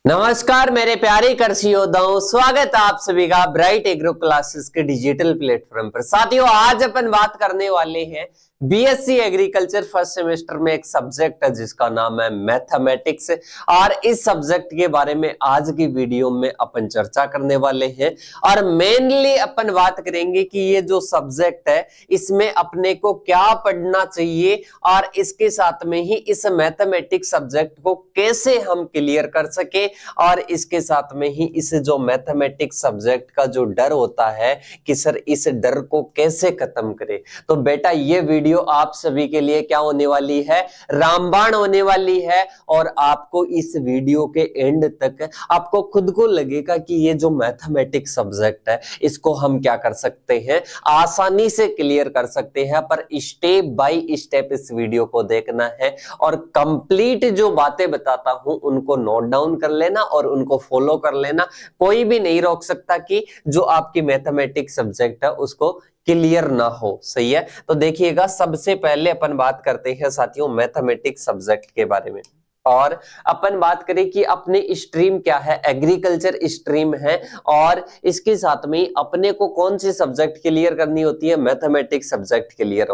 नमस्कार मेरे प्यारे कृषि योद्धाओं, स्वागत है आप सभी का ब्राइट एग्रो क्लासेस के डिजिटल प्लेटफॉर्म पर। साथियों, आज अपन बात करने वाले हैं बीएससी एग्रीकल्चर फर्स्ट सेमेस्टर में एक सब्जेक्ट है जिसका नाम है मैथमेटिक्स। और इस सब्जेक्ट के बारे में आज की वीडियो में अपन चर्चा करने वाले हैं और मेनली अपन बात करेंगे कि ये जो सब्जेक्ट है इसमें अपने को क्या पढ़ना चाहिए और इसके साथ में ही इस मैथमेटिक्स सब्जेक्ट को कैसे हम क्लियर कर सके और इसके साथ में ही इस जो मैथमेटिक्स सब्जेक्ट का जो डर होता है कि सर इस डर को कैसे खत्म करें। तो बेटा ये वीडियो आप सभी के लिए क्या होने वाली है, रामबाण होने वाली है। और आपको इस वीडियो के एंड तक आपको खुद को लगेगा कि ये जो मैथमेटिक्स सब्जेक्ट है इसको हम क्या कर सकते हैं, आसानी से क्लियर कर सकते हैं। पर स्टेप बाय स्टेप इस वीडियो को देखना है और कंप्लीट जो बातें बताता हूं उनको नोट डाउन कर लेना और उनको फॉलो कर लेना। कोई भी नहीं रोक सकता कि जो आपकी मैथमेटिक्स सब्जेक्ट है उसको क्लियर ना हो। सही है, तो देखिएगा सबसे पहले अपन बात करते हैं साथियों मैथमेटिक्स सब्जेक्ट के बारे में। और अपन बात करें कि अपने स्ट्रीम क्या है, एग्रीकल्चर स्ट्रीम है। और इसके साथ में अपने को कौन सी सब्जेक्ट क्लियर करनी होती है, मैथमेटिक्स सब्जेक्ट क्लियर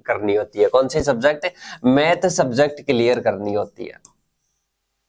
करनी होती है। कौन सी सब्जेक्ट, मैथ सब्जेक्ट क्लियर करनी होती है।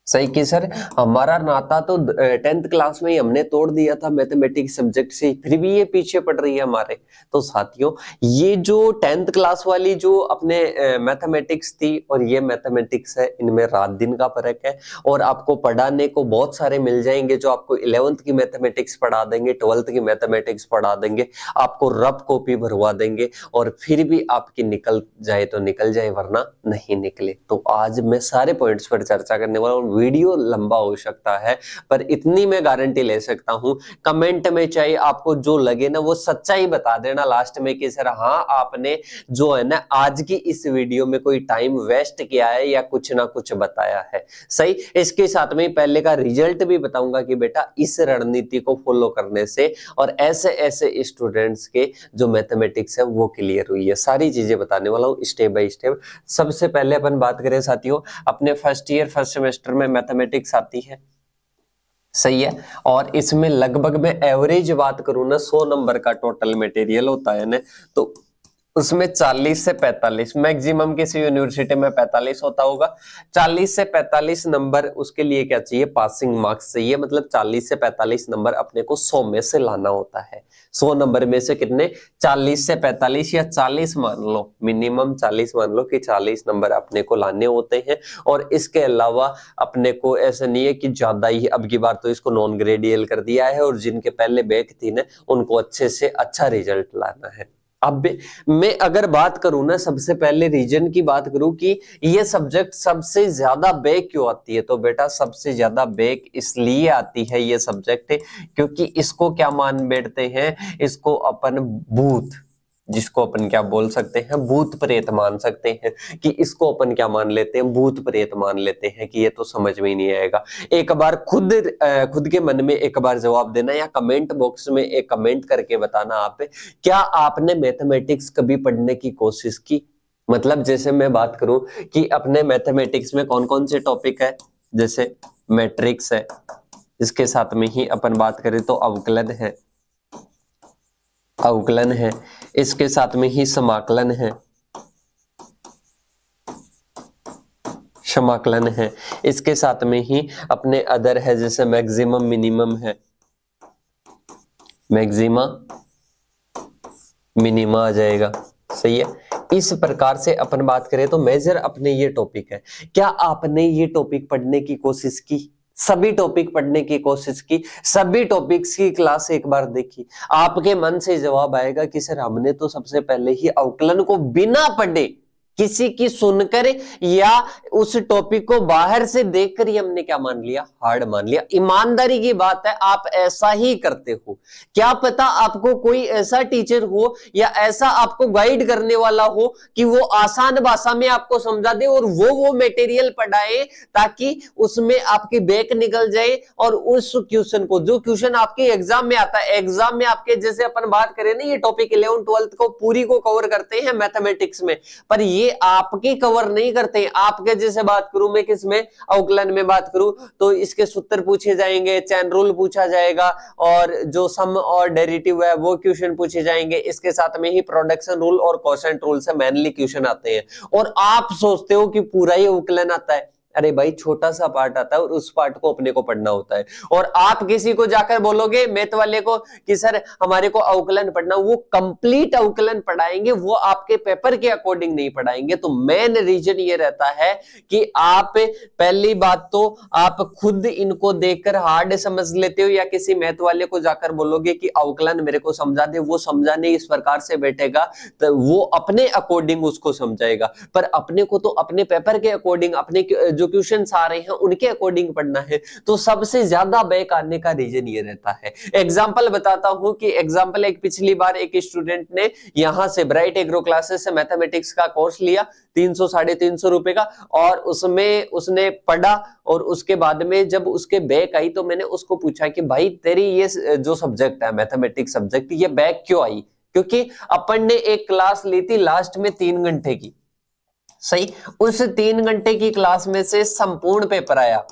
सही कि सर हमारा नाता तो 10th क्लास में ही हमने तोड़ दिया था मैथमेटिक्स सब्जेक्ट से, फिर भी ये पीछे पड़ रही है हमारे। तो साथियों ये जो 10th क्लास वाली जो अपने मैथमेटिक्स थी और ये मैथमेटिक्स है, इनमें रात दिन का फर्क है। और आपको पढ़ाने को बहुत सारे मिल जाएंगे जो आपको 11th की मैथमेटिक्स पढ़ा देंगे, 12th की मैथमेटिक्स पढ़ा देंगे, आपको रफ कॉपी भरवा देंगे और फिर भी आपकी निकल जाए तो निकल जाए वरना नहीं निकले। तो आज मैं सारे पॉइंट्स पर चर्चा करने वाला हूं। वीडियो लंबा हो सकता है पर इतनी मैं गारंटी ले सकता हूं, कमेंट में चाहे आपको जो लगे ना वो सच्चाई बता देना लास्ट में कि सर हाँ आपने जो है ना आज की इस वीडियो में कोई टाइम वेस्ट किया है या कुछ ना कुछ बताया है। सही, इसके साथ में पहले का रिजल्ट भी बताऊंगा कि बेटा इस रणनीति को फॉलो करने से और ऐसे ऐसे स्टूडेंट्स के जो मैथमेटिक्स है वो क्लियर हुई है। सारी चीजें बताने वाला हूं स्टेप बाय स्टेप। सबसे पहले अपन बात करें साथियों अपने फर्स्ट ईयर फर्स्ट सेमेस्टर में मैथमेटिक्स आती है। सही है, और इसमें लगभग मैं एवरेज बात करूं ना 100 नंबर का टोटल मटेरियल होता है ना, तो उसमें 40 से 45 मैक्सिमम किसी यूनिवर्सिटी में 45 होता होगा। 40 से 45 नंबर उसके लिए क्या चाहिए, पासिंग मार्क्स चाहिए। मतलब 40 से 45 नंबर अपने को 100 में से लाना होता है। 100 नंबर में से कितने, 40 से 45 या 40 मान लो, मिनिमम 40 मान लो कि 40 नंबर अपने को लाने होते हैं। और इसके अलावा अपने को ऐसा नहीं है कि ज्यादा ही, अब की बार तो इसको नॉन ग्रेडियल कर दिया है और जिनके पहले बैक थी ना उनको अच्छे से अच्छा रिजल्ट लाना है। अब मैं अगर बात करूं ना, सबसे पहले रीजन की बात करूं कि ये सब्जेक्ट सबसे ज्यादा बैक क्यों आती है, तो बेटा सबसे ज्यादा बैक इसलिए आती है ये सब्जेक्ट क्योंकि इसको क्या मान बैठते हैं, इसको अपन भूत, जिसको अपन क्या बोल सकते हैं, भूत प्रेत मान सकते हैं। कि इसको अपन क्या मान लेते हैं, भूत प्रेत मान लेते हैं कि ये तो समझ में ही नहीं आएगा। एक बार खुद के मन में एक बार जवाब देना या कमेंट बॉक्स में एक कमेंट करके बताना आप क्या आपने मैथमेटिक्स कभी पढ़ने की कोशिश की। मतलब जैसे मैं बात करूं कि अपने मैथमेटिक्स में कौन कौन से टॉपिक है, जैसे मैट्रिक्स है, इसके साथ में ही अपन बात करें तो अवकलन है, अवकलन है, इसके साथ में ही समाकलन है, समाकलन है, इसके साथ में ही अपने अदर है जैसे मैक्सिमम मिनिमम है, मैक्सिमा मिनिमा आ जाएगा। सही है, इस प्रकार से अपन बात करें तो मेजर अपने ये टॉपिक है। क्या आपने ये टॉपिक पढ़ने की कोशिश की, सभी टॉपिक पढ़ने की कोशिश की, सभी टॉपिक्स की क्लास एक बार देखी? आपके मन से जवाब आएगा कि सर हमने तो सबसे पहले ही अवकलन को बिना पढ़े, किसी की सुनकर या उस टॉपिक को बाहर से देखकर ही हमने क्या मान लिया, हार्ड मान लिया। ईमानदारी की बात है आप ऐसा ही करते हो। क्या पता आपको कोई ऐसा टीचर हो या ऐसा आपको गाइड करने वाला हो कि वो आसान भाषा में आपको समझा दे और वो मटेरियल पढ़ाए ताकि उसमें आपकी बैक निकल जाए और उस क्वेश्चन को, जो क्वेश्चन आपके एग्जाम में आता है, एग्जाम में आपके जैसे अपन बात करें ना ये टॉपिक 11th 12th को पूरी को कवर करते हैं मैथमेटिक्स में, पर ये आपके कवर नहीं करते। आपके जैसे बात करूं मैं किसमें, अवकलन में बात करूं तो इसके सूत्र पूछे जाएंगे, चैन रूल पूछा जाएगा, और जो सम और डेरिवेटिव है वो क्वेश्चन पूछे जाएंगे। इसके साथ में ही प्रोडक्शन रूल और कोशेंट रूल से मेनली क्वेश्चन आते हैं। और आप सोचते हो कि पूरा ही अवकलन आता है, अरे भाई छोटा सा पार्ट आता है और उस पार्ट को अपने को पढ़ना होता है। और आप किसी को जाकर बोलोगे मैथ वाले को कि सर हमारे को अवकलन पढ़ना, वो कंप्लीट अवकलन पढ़ाएंगे, वो आपके पेपर के अकॉर्डिंग नहीं पढ़ाएंगे। तो मेन रीजन ये रहता है कि आप पहली बात तो आप खुद इनको देखकर हार्ड समझ लेते हो, या किसी मैथ वाले को जाकर बोलोगे कि अवकलन मेरे को समझा दे, वो समझाने इस प्रकार से बैठेगा तो वो अपने अकॉर्डिंग उसको समझाएगा। पर अपने को तो अपने पेपर के अकॉर्डिंग, अपने जो क्वेश्चंस आ रहे हैं उनके अकॉर्डिंग पढ़ना है। तो सबसे ज्यादा बैक आने का रीजन ये रहता है। एग्जांपल बताता हूं कि एग्जांपल एक पिछली बार एक स्टूडेंट ने यहां से ब्राइट एग्रो क्लासेस से मैथमेटिक्स का कोर्स लिया 300 350 रुपए का, और उसमें उसने पढ़ा, और उसके बाद में जब उसके बैक आई तो मैंने उसको पूछा कि भाई तेरी ये जो सब्जेक्ट है मैथमेटिक्स सब्जेक्ट, ये बैक क्यों आई? क्योंकि अपन ने एक क्लास ली थी लास्ट में 3 घंटे की, सही, उस 3 घंटे की क्लास में से संपूर्ण पेपर आया,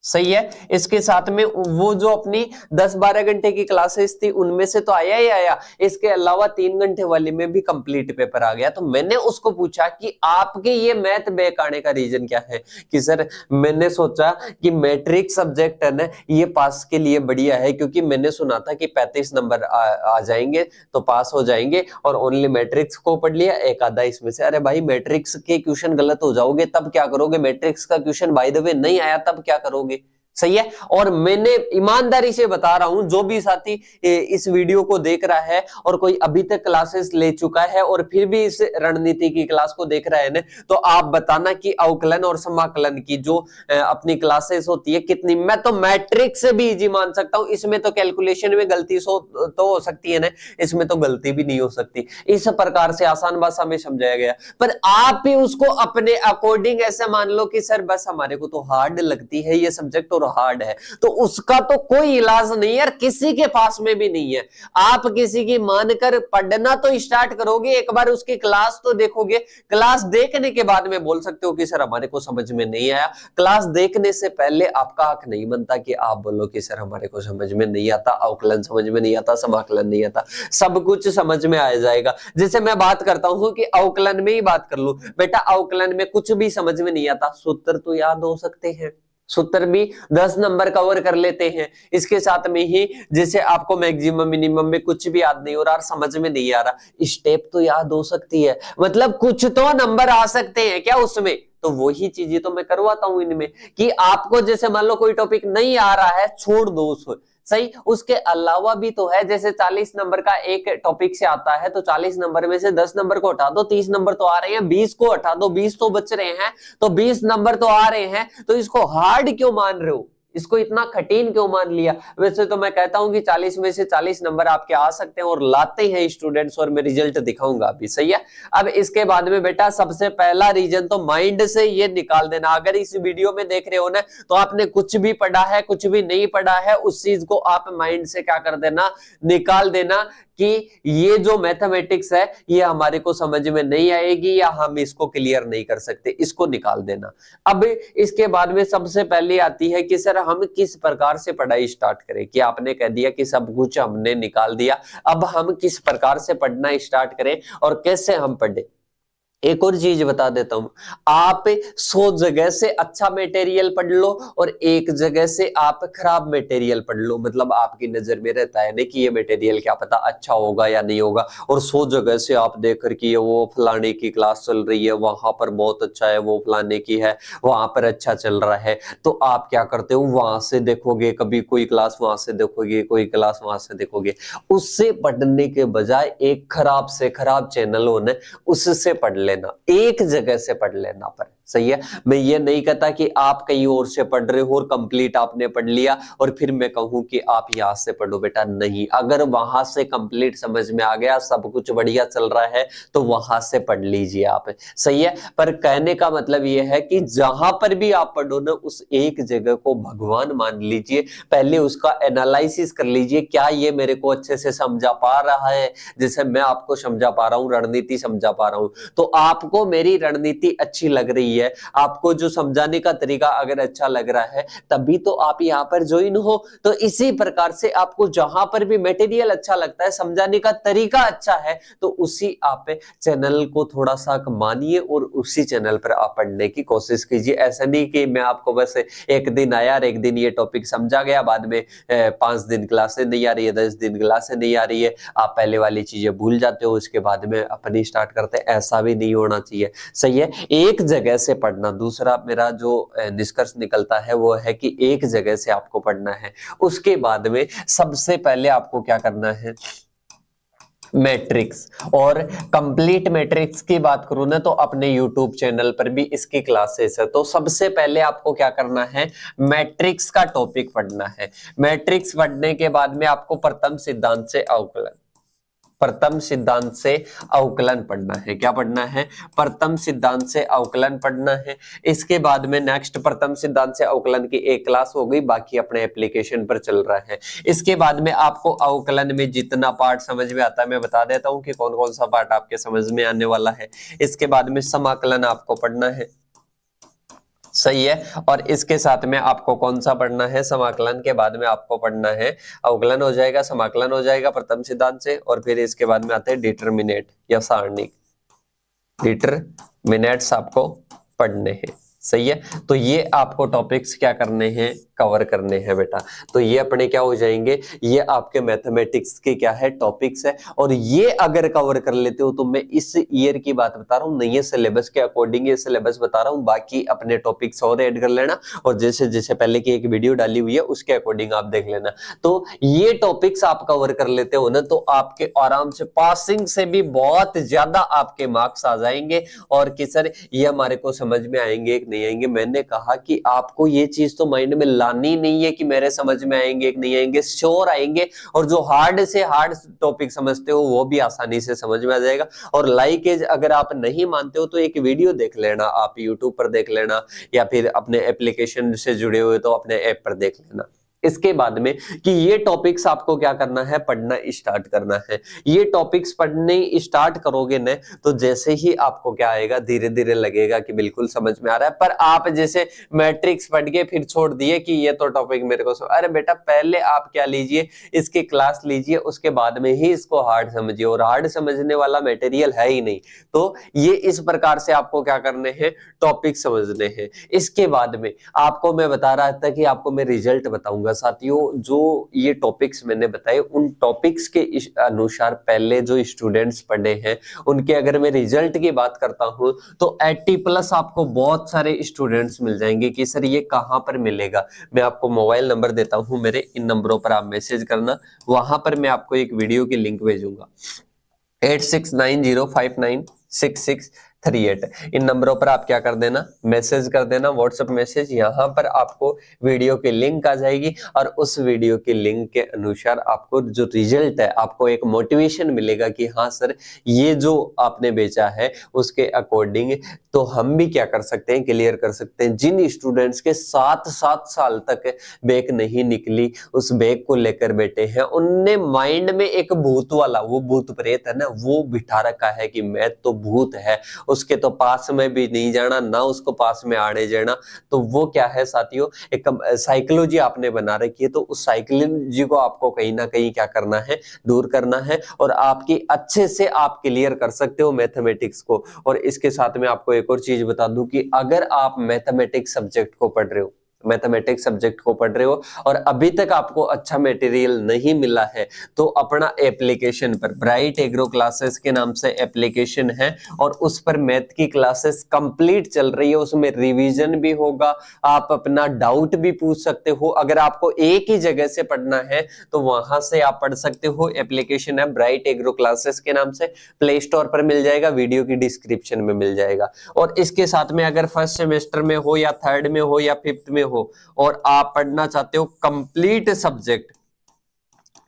सही है। इसके साथ में वो जो अपनी 10-12 घंटे की क्लासेस थी उनमें से तो आया ही आया, इसके अलावा 3 घंटे वाली में भी कंप्लीट पेपर आ गया। तो मैंने उसको पूछा कि आपके ये मैथ बैक आने का रीजन क्या है? कि सर मैंने सोचा कि मैट्रिक्स सब्जेक्ट है ना, ये पास के लिए बढ़िया है, क्योंकि मैंने सुना था कि 35 नंबर आ जाएंगे तो पास हो जाएंगे, और ओनली मैट्रिक्स को पढ़ लिया, एक आधा इसमें से। अरे भाई मैट्रिक्स के क्वेश्चन गलत हो जाओगे तब क्या करोगे? मैट्रिक्स का क्वेश्चन बाय द वे नहीं आया तब क्या करोगे? सही है। और मैंने ईमानदारी से बता रहा हूं, जो भी साथी इस वीडियो को देख रहा है और कोई अभी तक क्लासेस ले चुका है और फिर भी इस रणनीति की क्लास को देख रहा है ना, तो आप बताना कि अवकलन और समाकलन की जो अपनी क्लासेस होती है कितनी, मैं तो मैट्रिक्स से भी इजी मान सकता हूं, इसमें तो कैलकुलेशन में गलती तो हो सकती है ना, इसमें तो गलती भी नहीं हो सकती। इस प्रकार से आसान भाषा में समझाया गया, पर आप भी उसको अपने अकॉर्डिंग ऐसे मान लो कि सर बस हमारे को तो हार्ड लगती है ये सब्जेक्ट और हार्ड है, तो उसका तो कोई इलाज नहीं है, किसी के पास में भी नहीं है। आप किसी की मानकर पढ़ना तो स्टार्ट करोगे, एक बार उसकी क्लास तो देखोगे, क्लास देखने के बाद में बोल सकते हो कि सर हमारे को समझ में नहीं आया। क्लास देखने से पहले आपका हक नहीं बनता कि आप बोलो कि सर हमारे को समझ में नहीं आता, अवकलन समझ में नहीं आता, समाकलन नहीं आता, सब कुछ समझ में आ जाएगा। जैसे मैं बात करता हूं कि अवकलन में ही बात कर लूं, बेटा अवकलन में कुछ भी समझ में नहीं आता, सूत्र तो याद हो सकते हैं, सूत्र भी 10 नंबर कवर कर लेते हैं। इसके साथ में ही जैसे आपको मैक्सिमम मिनिमम में कुछ भी याद नहीं हो रहा, समझ में नहीं आ रहा, स्टेप तो याद हो सकती है, मतलब कुछ तो नंबर आ सकते हैं क्या उसमें। तो वही चीजें तो मैं करवाता हूं इनमें कि आपको जैसे मान लो कोई टॉपिक नहीं आ रहा है, छोड़ दो उसको, सही। उसके अलावा भी तो है, जैसे 40 नंबर का एक टॉपिक से आता है तो 40 नंबर में से 10 नंबर को हटा दो, 30 नंबर तो आ रहे हैं, 20 को हटा दो, 20 तो बच रहे हैं, तो 20 नंबर तो आ रहे हैं, तो इसको हार्ड क्यों मान रहे हो, इसको इतना कठिन क्यों मान लिया। वैसे तो मैं कहता हूं कि 40 में से 40 नंबर आपके आ सकते हैं और लाते हैं स्टूडेंट्स, और मैं रिजल्ट दिखाऊंगा अभी, सही है। अब इसके बाद में बेटा सबसे पहला रीजन तो माइंड से ये निकाल देना। अगर इस वीडियो में देख रहे हो ना तो आपने कुछ भी पढ़ा है, कुछ भी नहीं पढ़ा है, उस चीज को आप माइंड से क्या कर देना, निकाल देना कि ये जो मैथमेटिक्स है ये हमारे को समझ में नहीं आएगी या हम इसको क्लियर नहीं कर सकते, इसको निकाल देना। अब इसके बाद में सबसे पहले आती है कि सर हम किस प्रकार से पढ़ाई स्टार्ट करें, कि आपने कह दिया कि सब कुछ हमने निकाल दिया, अब हम किस प्रकार से पढ़ना स्टार्ट करें और कैसे हम पढ़े। एक और चीज बता देता हूं, आप 100 जगह से अच्छा मटेरियल पढ़ लो और एक जगह से आप खराब मटेरियल पढ़ लो, मतलब आपकी नजर में रहता है ना कि ये मटेरियल क्या पता अच्छा होगा या नहीं होगा, और 100 जगह से आप देख कर कि वो फलाने की क्लास चल रही है, वहां पर बहुत अच्छा है, वो फलाने की है वहां पर अच्छा चल रहा है, तो आप क्या करते हो वहां से देखोगे, कभी कोई क्लास वहां से देखोगे, कोई क्लास वहां से देखोगे। उससे पढ़ने के बजाय एक खराब से खराब चैनल होना उससे पढ़ लेना, एक जगह से पढ़ लेना पर, सही है। मैं ये नहीं कहता कि आप कहीं और से पढ़ रहे हो और कंप्लीट आपने पढ़ लिया और फिर मैं कहूं कि आप यहां से पढ़ो, बेटा नहीं। अगर वहां से कंप्लीट समझ में आ गया, सब कुछ बढ़िया चल रहा है, तो वहां से पढ़ लीजिए आप, सही है। पर कहने का मतलब ये है कि जहां पर भी आप पढ़ो ना, उस एक जगह को भगवान मान लीजिए, पहले उसका एनालिसिस कर लीजिए, क्या ये मेरे को अच्छे से समझा पा रहा है, जैसे मैं आपको समझा पा रहा हूं, रणनीति समझा पा रहा हूं, तो आपको मेरी रणनीति अच्छी लग रही है, आपको जो समझाने का तरीका अगर अच्छा लग रहा है, तभी तो आप यहाँ पर ज्वाइन हो। तो इसी प्रकार से आपको जहां पर भी मटेरियल अच्छा लगता है, समझाने का तरीका अच्छा है, तो उसी आप चैनल को थोड़ा सा मानिए और उसी चैनल पर आप पढ़ने की कोशिश कीजिए। ऐसा नहीं कि मैं आपको बस एक दिन आया और एक दिन ये टॉपिक समझा गया, बाद में 5 दिन क्लासें नहीं आ रही है, 10 दिन क्लासें नहीं आ रही है, आप पहले वाली चीजें भूल जाते हो, उसके बाद में अपनी स्टार्ट करते हैं। ऐसा भी नहीं होना चाहिए, सही है। एक जगह से पढ़ना, दूसरा मेरा जो निष्कर्ष निकलता है वो है कि एक जगह से आपको पढ़ना है। उसके बाद में सबसे पहले आपको क्या करना है, मैट्रिक्स। और कंप्लीट मैट्रिक्स की बात करूं ना, तो अपने YouTube चैनल पर भी इसकी क्लासेस है। तो सबसे पहले आपको क्या करना है, मैट्रिक्स का टॉपिक पढ़ना है। मैट्रिक्स पढ़ने के बाद में आपको प्रथम सिद्धांत से अवकलन, प्रथम सिद्धांत से अवकलन पढ़ना है। क्या पढ़ना है, प्रथम सिद्धांत से अवकलन पढ़ना है। इसके बाद में नेक्स्ट प्रथम सिद्धांत से अवकलन की एक क्लास हो गई, बाकी अपने एप्लीकेशन पर चल रहा है। इसके बाद में आपको अवकलन में जितना पार्ट समझ में आता है मैं बता देता हूं कि कौन कौन सा पार्ट आपके समझ में आने वाला है। इसके बाद में समाकलन आपको पढ़ना है, सही है। और इसके साथ में आपको कौन सा पढ़ना है, समाकलन के बाद में आपको पढ़ना है अवकलन हो जाएगा, समाकलन हो जाएगा प्रथम सिद्धांत से, और फिर इसके बाद में आते हैं डिटरमिनेट या सारणिक। डिटरमिनेट्स आपको पढ़ने हैं, सही है। तो ये आपको टॉपिक्स क्या करने हैं, कवर करने हैं बेटा। तो ये अपने क्या हो जाएंगे, ये आपके मैथमेटिक्स के क्या है, टॉपिक्स है। और ये अगर कवर कर लेते हो तो मैं इस ईयर की बात बता रहा हूँ, नई सिलेबस के अकॉर्डिंग ये सिलेबस बता रहा हूँ, बाकी अपने टॉपिक्स और ऐड कर लेना, और जैसे जैसे पहले की एक वीडियो डाली हुई है उसके अकॉर्डिंग आप देख लेना। तो ये टॉपिक्स आप कवर कर लेते हो ना, तो आपके आराम से पासिंग से भी बहुत ज्यादा आपके मार्क्स आ जाएंगे। और कि सर ये हमारे को समझ में आएंगे नहीं आएंगे, मैंने कहा कि आपको ये चीज तो माइंड में लानी नहीं है कि मेरे समझ में आएंगे कि नहीं आएंगे, श्योर आएंगे। और जो हार्ड से हार्ड टॉपिक समझते हो वो भी आसानी से समझ में आ जाएगा। और लाइक अगर आप नहीं मानते हो तो एक वीडियो देख लेना, आप यूट्यूब पर देख लेना, या फिर अपने एप्लीकेशन से जुड़े हुए तो अपने ऐप पर देख लेना। इसके बाद में कि ये टॉपिक्स आपको क्या करना है, पढ़ना स्टार्ट करना है। ये टॉपिक्स पढ़ने स्टार्ट करोगे ना, तो जैसे ही आपको क्या आएगा, धीरे धीरे लगेगा कि बिल्कुल समझ में आ रहा है। पर आप जैसे मैट्रिक्स पढ़ के फिर छोड़ दिए कि ये तो टॉपिक मेरे को अरे बेटा पहले आप क्या लीजिए, इसकी क्लास लीजिए, उसके बाद में ही इसको हार्ड समझिए। और हार्ड समझने वाला मटेरियल है ही नहीं। तो ये इस प्रकार से आपको क्या करने हैं, टॉपिक समझने हैं। इसके बाद में आपको मैं बता रहा था कि आपको मैं रिजल्ट बताऊंगा साथियों। जो ये टॉपिक्स मैंने बताए, उन टॉपिक्स के अनुसार पहले जो स्टूडेंट्स पढ़े हैं उनके अगर मैं रिजल्ट की बात करता हूं तो 80+ आपको बहुत सारे स्टूडेंट्स मिल जाएंगे। कि सर ये कहां पर मिलेगा, मैं आपको मोबाइल नंबर देता हूं मेरे, इन नंबरों पर आप मैसेज करना, वहां पर मैं आपको एक वीडियो की लिंक भेजूंगा। 8690596638 इन नंबरों पर आप क्या कर देना, मैसेज कर देना, व्हाट्सएप मैसेज। यहाँ पर आपको वीडियो की लिंक आ जाएगी, और उस वीडियो की लिंक के अनुसार आपको जो रिजल्ट है, आपको एक मोटिवेशन मिलेगा कि हाँ सर ये जो आपने बेचा है उसके अकॉर्डिंग तो हम भी क्या कर सकते हैं, क्लियर कर सकते हैं। जिन स्टूडेंट्स के 7 साल तक बैक नहीं निकली, उस बैक को लेकर बैठे हैं, उनने माइंड में एक भूत वाला, वो भूत प्रेत है ना, वो बिठा रखा है कि मैथ तो भूत है, उसके तो पास में भी नहीं जाना, ना उसको पास में आने जाना। तो वो क्या है साथियों, एक साइकोलॉजी आपने बना रखी है। तो उस साइकोलॉजी को आपको कहीं ना कहीं क्या करना है, दूर करना है, और आपकी अच्छे से आप क्लियर कर सकते हो मैथमेटिक्स को। और इसके साथ में आपको एक और चीज बता दूं कि अगर आप मैथमेटिक्स सब्जेक्ट को पढ़ रहे हो, मैथमेटिक्स सब्जेक्ट को पढ़ रहे हो और अभी तक आपको अच्छा मटेरियल नहीं मिला है, तो अपना एप्लीकेशन पर ब्राइट एग्रो क्लासेस के नाम से एप्लीकेशन है और उस पर मैथ की क्लासेस कंप्लीट चल रही है। उसमें रिवीजन भी होगा, आप अपना डाउट भी पूछ सकते हो। अगर आपको एक ही जगह से पढ़ना है तो वहां से आप पढ़ सकते हो। एप्लीकेशन है ब्राइट एग्रो क्लासेस के नाम से, प्ले स्टोर पर मिल जाएगा, वीडियो की डिस्क्रिप्शन में मिल जाएगा। और इसके साथ में अगर फर्स्ट सेमेस्टर में हो या थर्ड में हो या फिफ्थ में हो और आप पढ़ना चाहते हो कंप्लीट सब्जेक्ट,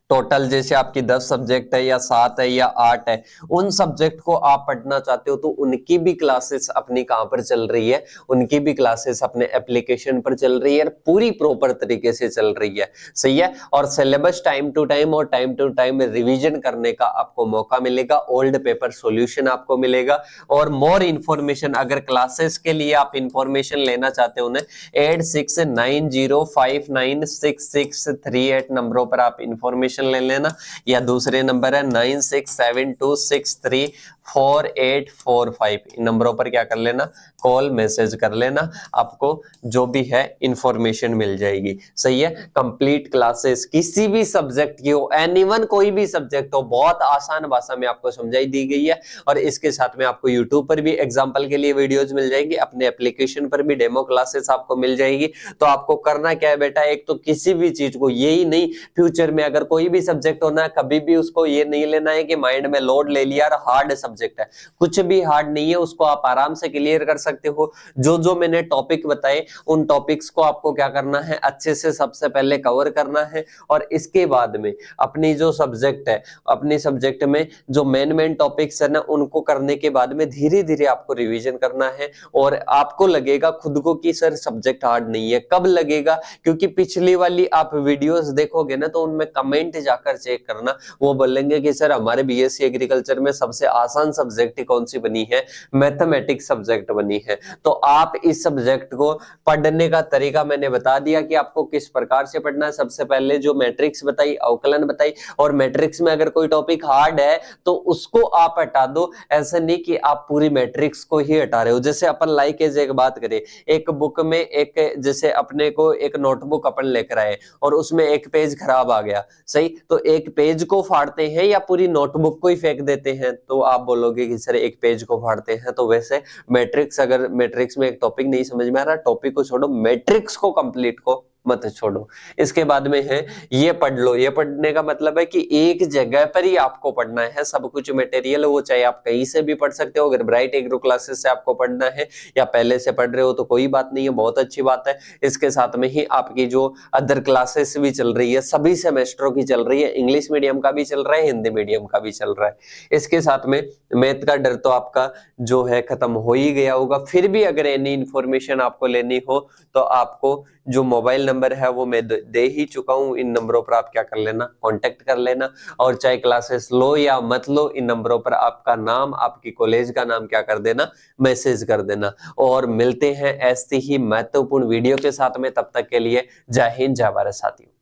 टोटल जैसे आपकी 10 सब्जेक्ट है या 7 है या 8 है, उन सब्जेक्ट को आप पढ़ना चाहते हो तो उनकी भी क्लासेस अपनी कहां पर चल रही है, उनकी भी क्लासेस अपने एप्लीकेशन पर चल रही है, पूरी प्रॉपर तरीके से चल रही है। सही है। और सिलेबस टाइम टू टाइम और टाइम टू टाइम रिवीजन करने का आपको मौका मिलेगा, ओल्ड पेपर सॉल्यूशन आपको मिलेगा। और मोर इंफॉर्मेशन, अगर क्लासेस के लिए आप इंफॉर्मेशन लेना चाहते हो ना, 8690596638 नंबरों पर आप इंफॉर्मेशन ले लेना, या दूसरे नंबर है 9672634845, इन नंबरों पर क्या कर लेना, कॉल मैसेज कर लेना, आपको जो भी है इंफॉर्मेशन मिल जाएगी। सही है। कंप्लीट क्लासेस किसी भी सब्जेक्ट की हो, एनीवन कोई भी सब्जेक्ट हो, बहुत आसान भाषा में आपको समझाई दी गई है। और इसके साथ में आपको यूट्यूब पर भी एग्जाम्पल के लिए वीडियोज मिल जाएगी, अपने एप्लीकेशन पर भी डेमो क्लासेस आपको मिल जाएगी। तो आपको करना क्या है बेटा, एक तो किसी भी चीज को, यही नहीं फ्यूचर में अगर कोई भी सब्जेक्ट होना है, कभी भी उसको ये नहीं लेना है कि माइंड में लोड ले लिया और हार्ड सब्जेक्ट है, कुछ भी हार्ड नहीं है, उसको आप आराम से क्लियर कर सकते हो। जो जो मैंने टॉपिक बताए उन टॉपिक्स को आपको क्या करना है, अच्छे से सबसे पहले कवर करना है। और इसके बाद में अपनी जो सब्जेक्ट है, अपनी सब्जेक्ट में जो मेन टॉपिक्स है ना, उनको करने के बाद में धीरे धीरे आपको रिवीजन करना है। और आपको लगेगा खुद को कि सर सब्जेक्ट हार्ड नहीं है, कब लगेगा, क्योंकि पिछली वाली आप वीडियोस देखोगे ना तो उनमें कमेंट जाकर चेक करना, वो बोलेंगे कि सर हमारे बीएससी एग्रीकल्चर में सबसे आसान सब्जेक्ट कौन सी बनी है, मैथमेटिक्स सब्जेक्ट बनी है। तो आप इस सब्जेक्ट को पढ़ने का तरीका मैंने बता दिया कि आपको किस प्रकार से पढ़ना है। सबसे पहले जो मैट्रिक्स बताई, अवकलन बताई, और मैट्रिक्स में अगर कोई टॉपिक हार्ड है तो उसको आप हटा दो, ऐसा नहीं कि आप पूरी मैट्रिक्स को ही हटा रहे हो। जैसे अपन लाइक एज एक बात करें, एक बुक में एक, जैसे अपने को एक नोटबुक अपन लेकर आए और उसमें एक पेज खराब आ गया, सही, तो एक पेज को फाड़ते हैं या पूरी नोटबुक को ही फेंक देते हैं, तो आप बोलोगे कि सर एक पेज को फाड़ते हैं। तो वैसे मैट्रिक्स, अगर मैट्रिक्स में एक टॉपिक नहीं समझ में आ रहा, टॉपिक को छोड़ो, मैट्रिक्स को कंप्लीट को मत छोड़ो। इसके बाद में है ये पढ़ लो। ये पढ़ने का मतलब है कि एक जगह पर ही आपको पढ़ना है, सब कुछ मटेरियल, वो चाहे आप कहीं से भी पढ़ सकते हो। अगर ब्राइट एग्रो क्लासेस से आपको पढ़ना है या पहले से पढ़ रहे हो तो कोई बात नहीं है, बहुत अच्छी बात है। इसके साथ में ही आपकी जो अदर क्लासेस भी चल रही है, सभी सेमेस्टरों की चल रही है, इंग्लिश मीडियम का भी चल रहा है, हिंदी मीडियम का भी चल रहा है। इसके साथ में मैथ का डर तो आपका जो है खत्म हो ही गया होगा। फिर भी अगर एनी इंफॉर्मेशन आपको लेनी हो तो आपको जो मोबाइल नंबर है वो मैं दे ही चुका हूं, इन नंबरों पर आप क्या कर लेना, कांटेक्ट कर लेना। और चाहे क्लासेस लो या मत लो, इन नंबरों पर आपका नाम, आपकी कॉलेज का नाम क्या कर देना, मैसेज कर देना। और मिलते हैं ऐसी ही महत्वपूर्ण वीडियो के साथ में, तब तक के लिए जय हिंद, जय भारत साथियों।